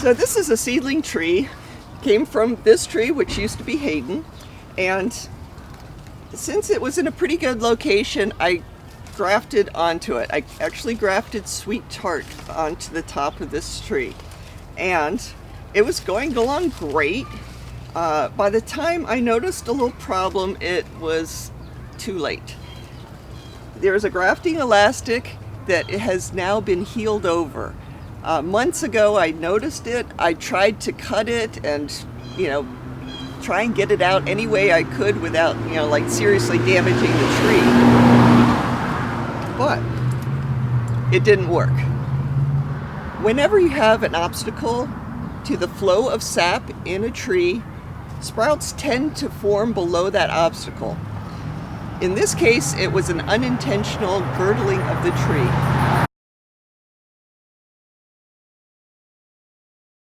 So this is a seedling tree. Came from this tree, which used to be Hayden, and since it was in a pretty good location, I grafted onto it. I actually grafted sweet tart onto the top of this tree, and it was going along great. By the time I noticed a little problem, it was too late. There's a grafting elastic that has now been healed over. Months ago I noticed it. I tried to cut it and, try and get it out any way I could without, like seriously damaging the tree. But it didn't work. Whenever you have an obstacle to the flow of sap in a tree, sprouts tend to form below that obstacle. In this case, it was an unintentional girdling of the tree.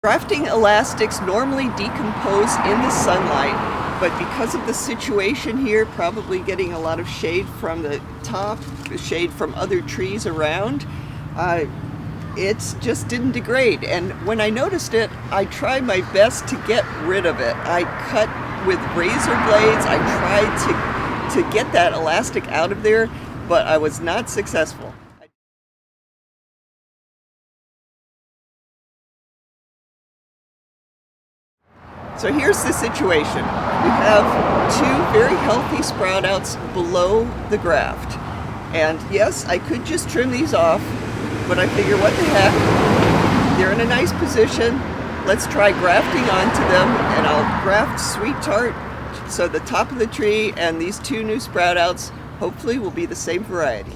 Grafting elastics normally decompose in the sunlight, but because of the situation here, probably getting a lot of shade from the top, shade from other trees around, it just didn't degrade. And when I noticed it, I tried my best to get rid of it. I cut with razor blades. I tried to get that elastic out of there, but I was not successful. So here's the situation. We have two very healthy sprout outs below the graft. And yes, I could just trim these off, but I figure what the heck, they're in a nice position. Let's try grafting onto them, and I'll graft sweet tart so the top of the tree and these two new sprout outs hopefully will be the same variety.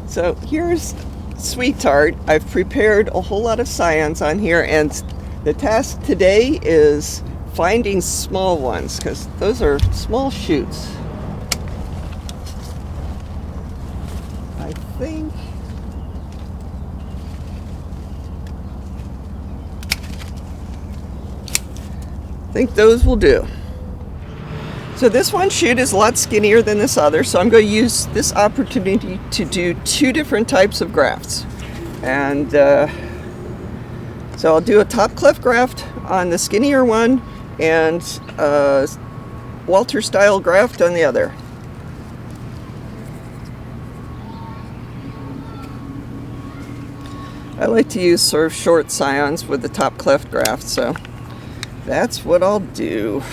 So here's sweet tart. I've prepared a whole lot of scions on here, and the task today is finding small ones, because those are small shoots. I think those will do. So this one shoot is a lot skinnier than this other, so I'm going to use this opportunity to do two different types of grafts. And so I'll do a top cleft graft on the skinnier one, and Walter style graft on the other. I like to use sort of short scions with the top cleft graft, so that's what I'll do.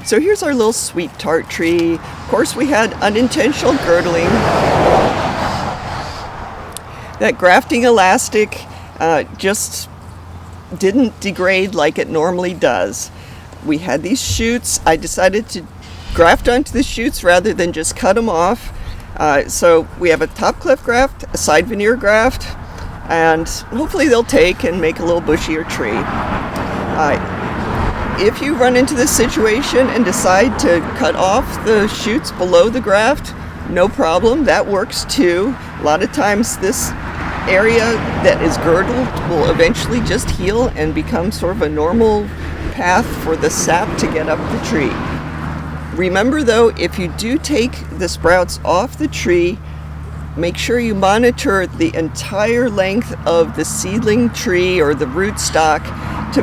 So here's our little sweet tart tree. Of course, we had unintentional girdling. That grafting elastic just didn't degrade like it normally does. We had these shoots. I decided to graft onto the shoots rather than just cut them off. So we have a top cleft graft, a side veneer graft, and hopefully they'll take and make a little bushier tree. If you run into this situation and decide to cut off the shoots below the graft, no problem, that works too. A lot of times this area that is girdled will eventually just heal and become sort of a normal path for the sap to get up the tree. Remember though, if you do take the sprouts off the tree, make sure you monitor the entire length of the seedling tree or the rootstock to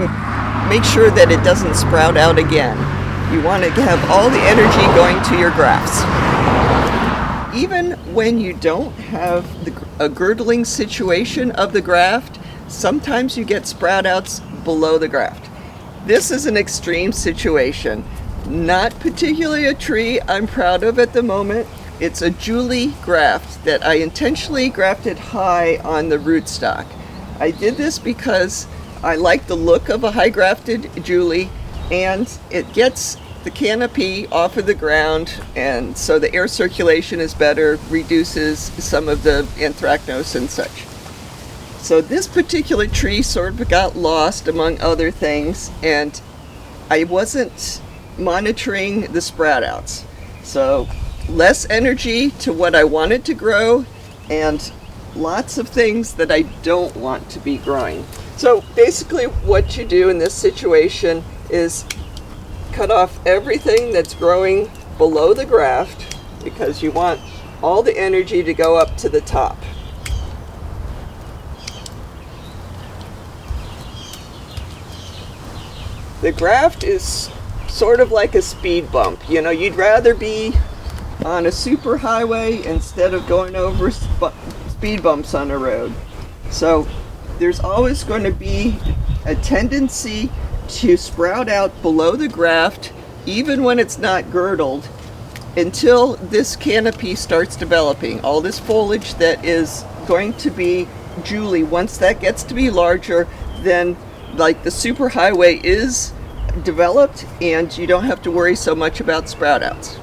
make sure that it doesn't sprout out again. You want to have all the energy going to your grafts. Even when you don't have a girdling situation of the graft, sometimes you get sprout outs below the graft. This is an extreme situation. Not particularly a tree I'm proud of at the moment. It's a Julie graft that I intentionally grafted high on the rootstock. I did this because I like the look of a high grafted Julie, and it gets the canopy off of the ground, and so the air circulation is better, reduces some of the anthracnose and such. So this particular tree sort of got lost among other things, and I wasn't monitoring the sprout outs. So less energy to what I wanted to grow, and lots of things that I don't want to be growing. So basically what you do in this situation is cut off everything that's growing below the graft, because you want all the energy to go up to the top. The graft is sort of like a speed bump. You know, you'd rather be on a super highway instead of going over speed bumps on a road. So there's always going to be a tendency to sprout out below the graft, even when it's not girdled, until this canopy starts developing. All this foliage that is going to be Julie, once that gets to be larger, then like the superhighway is developed, and you don't have to worry so much about sprout outs.